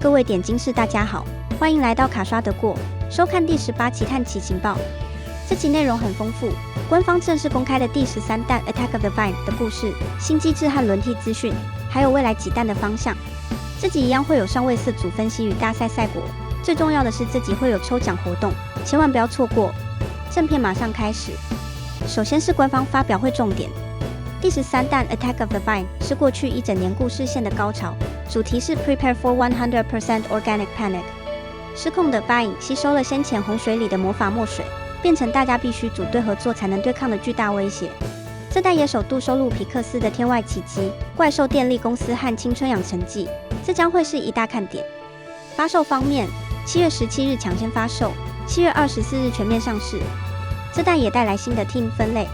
各位點金士大家好，歡迎來到卡刷得過，收看第18期探奇情報。這期內容很豐富，官方正式公開的第13彈 Attack of the Vine 的故事、新機制和輪替資訊，還有未來幾彈的方向。這集一樣會有上位4組分析與大賽賽果，最重要的是這集會有抽獎活動，千萬不要錯過。正片馬上開始，首先是官方發表會重點。第13彈 Attack of the Vine 是過去一整年故事線的高潮，主題是 Prepare for 100% Organic Panic。失控的 Vine 吸收了先前洪水裡的魔法墨水，變成大家必須組隊合作才能對抗的巨大威脅。這代也首度收錄皮克斯的天外奇蹟、怪獸電力公司和青春養成記，這將會是一大看點。發售方面，7月17日搶先發售，7月24日全面上市。這代也帶來新的 Team 分類。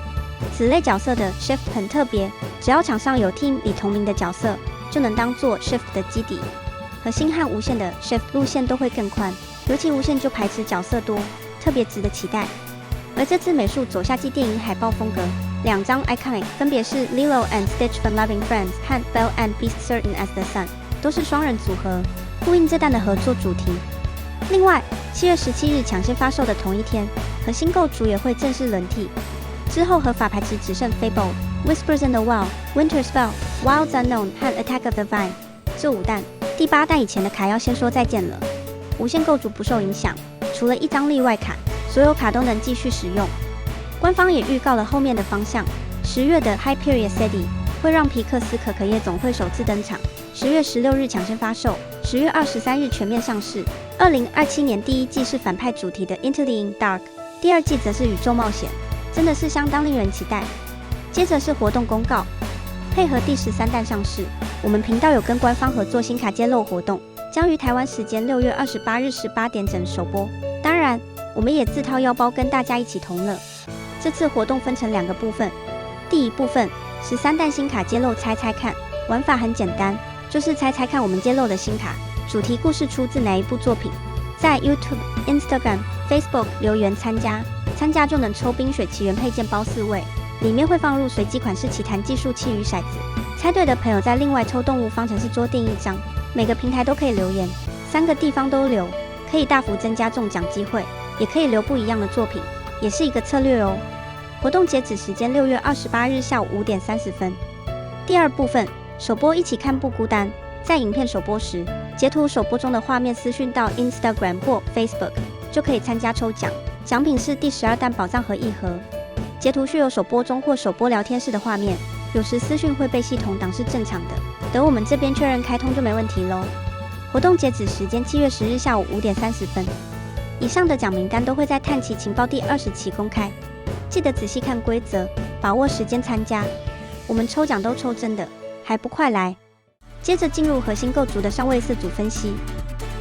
此類角色的 Shift 很特別，只要場上有 Team 裡同名的角色，就能當做 Shift 的基底。核心和無限的 Shift 路線都會更寬，尤其無限就排斥角色多，特別值得期待。而這次美術走夏季電影海報風格，2張 Iconic 分別是 Lilo and Stitch Fun Loving Friends 和 Belle and Beast Certain as the Sun， 都是雙人組合，呼應這彈的合作主題。另外，7月17日搶先發售的同一天，核心構築也會正式輪替。之後合法牌池只剩 Fable、Whispers in the Well、Winter Spell、Wilds Unknown 和 Attack of the Vine 這5彈。第8彈以前的卡要先說再見了。無限構築不受影響，除了1張例外卡，所有卡都能繼續使用。官方也預告了後面的方向，10月的 Hyperion City 會讓皮克斯可可夜總會首次登場，10月16日搶先發售，10月23日全面上市。2027年第1季是反派主題的 Into the Dark， 第2季則是宇宙冒險。真的是相當令人期待。接着是活动公告，配合第13彈上市，我們頻道有跟官方合作新卡揭露活動，將於台灣時間6月28日18點整首播。當然，我們也自掏腰包跟大家一起同樂。這次活動分成2個部分，第一部分13彈新卡揭露猜猜看，玩法很簡單，就是猜猜看我們揭露的新卡主題故事出自哪一部作品，在 YouTube、Instagram、Facebook 留言參加就能抽冰雪奇緣配件包4位，裡面會放入隨機款式奇彈計數器與骰子，猜對的朋友再另外抽動物方程式桌墊1張。每個平台都可以留言，3個地方都留，可以大幅增加中獎機會，也可以留不一樣的作品，也是一個策略哦。活動截止時間6月28日下午5點30分。第2部分首播一起看不孤單，在影片首播時截圖首播中的畫面私訊到 Instagram 或 Facebook 就可以參加抽獎。獎品是第12彈寶藏盒1盒，截圖需有首播中或首播聊天室的畫面，有時私訊會被系統擋是正常的，等我們這邊確認開通就沒問題咯。活動截止時間7月10日下午5點30分。以上的獎名單都會在探奇情報第20期公開，記得仔細看規則，把握時間參加。我們抽獎都抽真的，還不快來？接着進入核心構築的上位4組分析。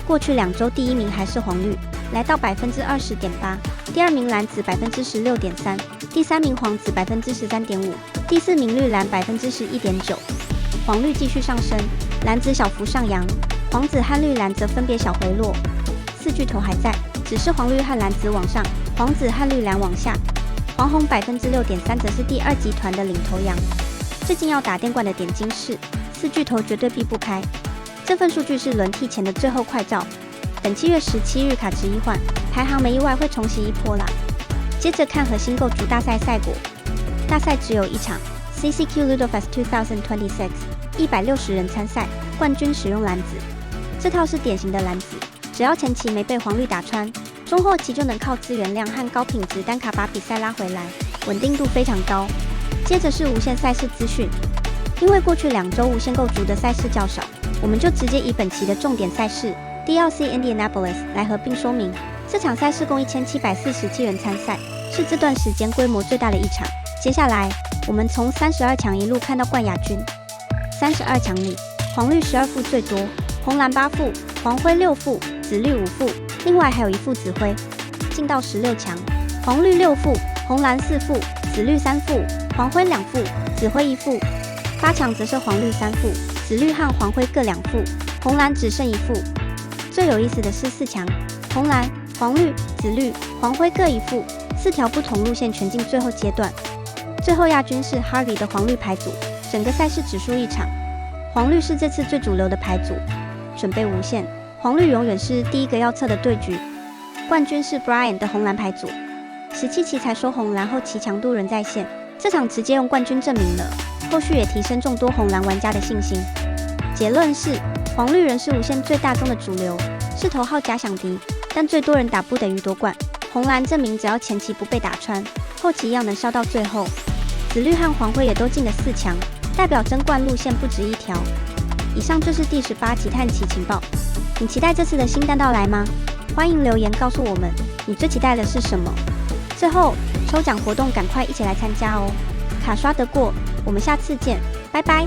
過去2週第1名還是黃綠，來到 20.8%， 第2名藍紫 16.3%， 第3名黃紫 13.5%， 第4名綠藍 11.9%。黃綠繼續上升，藍紫小幅上揚，黃紫和綠藍則分別小回落。4巨頭還在，只是黃綠和藍紫往上，黃紫和綠藍往下。黃紅 6.3% 則是第2集團的領頭羊。最近要打電冠的點金士，4巨頭絕對避不開。這份數據是輪替前的最後快照，等7月17日卡池一換，排行沒意外會重襲一波啦。接着看核心構築大賽賽果，大賽只有1場 ，CCQ Ludofest 2026 ，160人參賽，冠軍使用藍紫。這套是典型的藍紫，只要前期沒被黃綠打穿，中後期就能靠資源量和高品質單卡把比賽拉回來，穩定度非常高。接着是無限賽事資訊，因為過去2週無限構築的賽事較少，我們就直接以本期的重點賽事 DLC Indianapolis 來合併說明。這場賽事共1747人參賽，是這段時間規模最大的一場。接下來我們從32強一路看到冠亞軍。32強裡，黃綠12副最多，紅藍8副，黃灰6副，紫綠5副，另外還有1副紫灰。進到16強，黃綠6副，紅藍4副，紫綠3副，黃灰2副，紫灰1副。8強則是黃綠3副，紫綠和黃灰各2副，紅藍只剩1副。最有意思的是4強，紅藍、黃綠、紫綠、黃灰各1副，4條不同路線全進最後階段。最後亞軍是 Harvey 的黃綠牌組，整個賽事只輸1場。黃綠是這次最主流的牌組，準備無限。黃綠永遠是第一個要測的對局，冠軍是 Brian 的紅藍牌組。17期才說紅藍後期強度仍在線，這場直接用冠軍證明了，後續也提升眾多紅藍玩家的信心。結論是，黃綠仍是無線最大宗的主流，是頭號假想敵，但最多人打不等於奪冠。紅藍證明只要前期不被打穿，後期一樣能燒到最後。紫綠和黃灰也都進了4強，代表爭冠路線不止一條。以上就是第18期探奇情報，你期待這次的新蛋到來嗎？歡迎留言告訴我們，你最期待的是什麼？最後，抽獎活動趕快一起來參加哦！卡刷得過，我們下次見，拜拜。